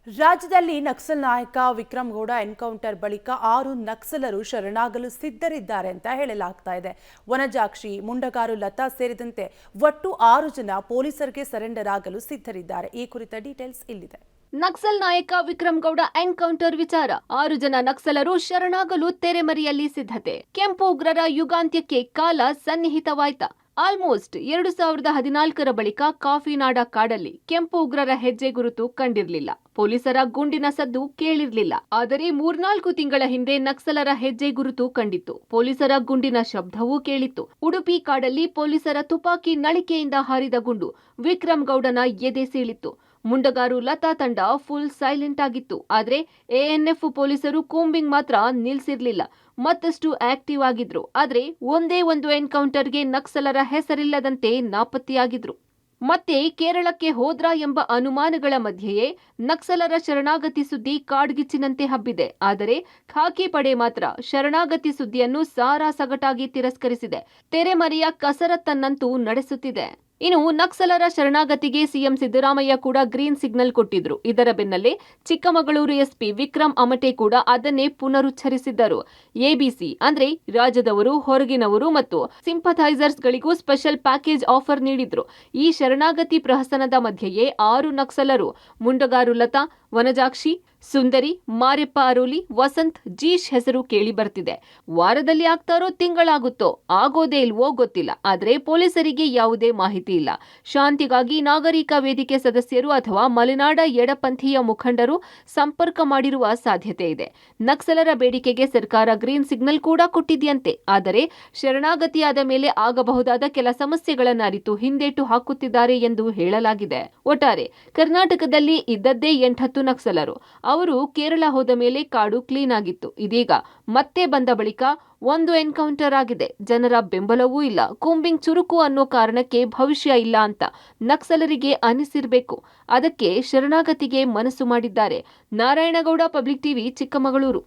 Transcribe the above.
ರಾಜ್ಯದಲ್ಲಿ ನಕ್ಸಲ್ ನಾಯಕ ವಿಕ್ರಮ್ ಗೌಡ ಎನ್ಕೌಂಟರ್ ಬಳಿಕ 6 ನಕ್ಸಲರು ಶರಣಾಗಲು ಸಿದ್ಧರಿದ್ದಾರೆ ಅಂತ ಹೇಳಲಾಗ್ತಾ ಇದೆ. ವನಜಾಕ್ಷಿ, ಮುಂಡಗಾರು ಲತಾ ಸೇರಿದಂತೆ ಒಟ್ಟು 6 ಜನ ಪೊಲೀಸರಿಗೆ ಸರೆಂಡರ್ ಆಗಲು ಸಿದ್ಧರಿದ್ದಾರೆ. ಈ ಕುರಿತ ಡೀಟೇಲ್ಸ್ ಇಲ್ಲಿದೆ. ನಕ್ಸಲ್ ನಾಯಕ ವಿಕ್ರಮ್ ಗೌಡ ಎನ್ಕೌಂಟರ್ ವಿಚಾರ. 6 ಜನ ನಕ್ಸಲರು ಶರಣಾಗಲು ತೆರೆಮರೆಯಲ್ಲಿ ಸಿದ್ಧತೆ. ಕೆಂಪು ಉಗ್ರರ ಯುಗಾಂತ್ಯಕ್ಕೆ ಕಾಲ ಸನ್ನಿಹಿತವಾಯ್ತಾ? ಆಲ್ಮೋಸ್ಟ್ 2014ರ ಬಳಿಕ ಕಾಫಿನಾಡ ಕಾಡಲ್ಲಿ ಕೆಂಪು ಉಗ್ರರ ಹೆಜ್ಜೆ ಗುರುತು ಕಂಡಿರಲಿಲ್ಲ. ಪೊಲೀಸರ ಗುಂಡಿನ ಸದ್ದು ಕೇಳಿರ್ಲಿಲ್ಲ. ಆದರೆ 3-4 ತಿಂಗಳ ಹಿಂದೆ ನಕ್ಸಲರ ಹೆಜ್ಜೆ ಗುರುತು ಕಂಡಿತ್ತು. ಪೊಲೀಸರ ಗುಂಡಿನ ಶಬ್ದವೂ ಕೇಳಿತ್ತು. ಉಡುಪಿ ಕಾಡಲ್ಲಿ ಪೊಲೀಸರ ತುಪಾಕಿ ನಳಿಕೆಯಿಂದ ಹಾರಿದ ಗುಂಡು ವಿಕ್ರಮ್ ಗೌಡನ ಎದೆ ಸೀಳಿತ್ತು. ಮುಂಡಗಾರು ಲತಾ ತಂಡ ಫುಲ್ ಸೈಲೆಂಟ್ ಆಗಿತ್ತು. ಆದ್ರೆ ಎಎನ್ಎಫ್ ಪೊಲೀಸರು ಕೂಂಬಿಂಗ್ ಮಾತ್ರ ನಿಲ್ಸಿರ್ಲಿಲ್ಲ. ಮತ್ತಷ್ಟು ಆಕ್ಟಿವ್ ಆಗಿದ್ರು. ಆದ್ರೆ ಒಂದೇ ಒಂದು ಎನ್ಕೌಂಟರ್ಗೆ ನಕ್ಸಲರ ಹೆಸರಿಲ್ಲದಂತೆ ನಾಪತ್ತೆಯಾಗಿದ್ರು. ಮತ್ತೆ ಕೇರಳಕ್ಕೆ ಹೋದ್ರಾ ಎಂಬ ಅನುಮಾನಗಳ ಮಧ್ಯೆಯೇ ನಕ್ಸಲರ ಶರಣಾಗತಿ ಸುದ್ದಿ ಕಾಡ್ಗಿಚ್ಚಿನಂತೆ ಹಬ್ಬಿದೆ. ಆದರೆ ಖಾಕಿ ಪಡೆ ಮಾತ್ರ ಶರಣಾಗತಿ ಸುದ್ದಿಯನ್ನು ಸಾರಾಸಗಟಾಗಿ ತಿರಸ್ಕರಿಸಿದೆ. ತೆರೆಮರೆಯ ಕಸರತ್ತನ್ನಂತೂ ನಡೆಸುತ್ತಿದೆ. ಇನ್ನು ನಕ್ಸಲರ ಶರಣಾಗತಿಗೆ ಸಿಎಂ ಸಿದ್ದರಾಮಯ್ಯ ಕೂಡ ಗ್ರೀನ್ ಸಿಗ್ನಲ್ ಕೊಟ್ಟಿದ್ರು. ಇದರ ಬೆನ್ನಲ್ಲೇ ಚಿಕ್ಕಮಗಳೂರು ಎಸ್ಪಿ ವಿಕ್ರಮ್ ಅಮಟೆ ಕೂಡ ಅದನ್ನೇ ಪುನರುಚ್ಚರಿಸಿದ್ದರು. ಎಬಿಸಿ ಅಂದ್ರೆ ರಾಜ್ಯದವರು, ಹೊರಗಿನವರು ಮತ್ತು ಸಿಂಪಥೈಸರ್ಸ್ಗಳಿಗೂ ಸ್ಪೆಷಲ್ ಪ್ಯಾಕೇಜ್ ಆಫರ್ ನೀಡಿದ್ರು. ಈ ಶರಣಾಗತಿ ಪ್ರಹಸನದ ಮಧ್ಯೆಯೇ 6 ನಕ್ಸಲರು ಮುಂಡಗಾರು ಲತಾ, ವನಜಾಕ್ಷಿ, ಸುಂದರಿ, ಮಾರೆಪ್ಪ ಅರೋಲಿ, ವಸಂತ್, ಜೀಶ್ ಹೆಸರು ಕೇಳಿ ಬರ್ತಿದೆ. ವಾರದಲ್ಲಿ ಆಗ್ತಾರೋ ತಿಂಗಳಾಗುತ್ತೋ ಆಗೋದೇ ಇಲ್ವೋ ಗೊತ್ತಿಲ್ಲ. ಆದ್ರೆ ಪೊಲೀಸರಿಗೆ ಯಾವುದೇ ಮಾಹಿತಿ ಇಲ್ಲ. ಶಾಂತಿಗಾಗಿ ನಾಗರಿಕ ವೇದಿಕೆ ಸದಸ್ಯರು ಅಥವಾ ಮಲೆನಾಡ ಎಡಪಂಥೀಯ ಮುಖಂಡರು ಸಂಪರ್ಕ ಮಾಡಿರುವ ಸಾಧ್ಯತೆ ಇದೆ. ನಕ್ಸಲರ ಬೇಡಿಕೆಗೆ ಸರ್ಕಾರ ಗ್ರೀನ್ ಸಿಗ್ನಲ್ ಕೂಡ ಕೊಟ್ಟಿದೆಯಂತೆ. ಆದರೆ ಶರಣಾಗತಿಯಾದ ಮೇಲೆ ಆಗಬಹುದಾದ ಕೆಲ ಸಮಸ್ಯೆಗಳನ್ನು ಅರಿತು ಹಿಂದೇಟು ಹಾಕುತ್ತಿದ್ದಾರೆ ಎಂದು ಹೇಳಲಾಗಿದೆ. ಒಟ್ಟಾರೆ ಕರ್ನಾಟಕದಲ್ಲಿ ಇದ್ದದ್ದೇ 8 ನಕ್ಸಲರು. ಅವರು ಕೇರಳ ಹೋದ ಮೇಲೆ ಕಾಡು ಕ್ಲೀನ್ ಆಗಿತ್ತು. ಇದೀಗ ಮತ್ತೆ ಬಂದ ಬಳಿಕ ಒಂದು ಎನ್ಕೌಂಟರ್ ಆಗಿದೆ. ಜನರ ಬೆಂಬಲವೂ ಇಲ್ಲ. ಕೂಂಬಿಂಗ್ ಚುರುಕು ಅನ್ನೋ ಕಾರಣಕ್ಕೆ ಭವಿಷ್ಯ ಇಲ್ಲ ಅಂತ ನಕ್ಸಲರಿಗೆ ಅನಿಸಿರ್ಬೇಕು. ಅದಕ್ಕೆ ಶರಣಾಗತಿಗೆ ಮನಸ್ಸು ಮಾಡಿದ್ದಾರೆ. Narayanagowda, public TV, Chikkamagaluru.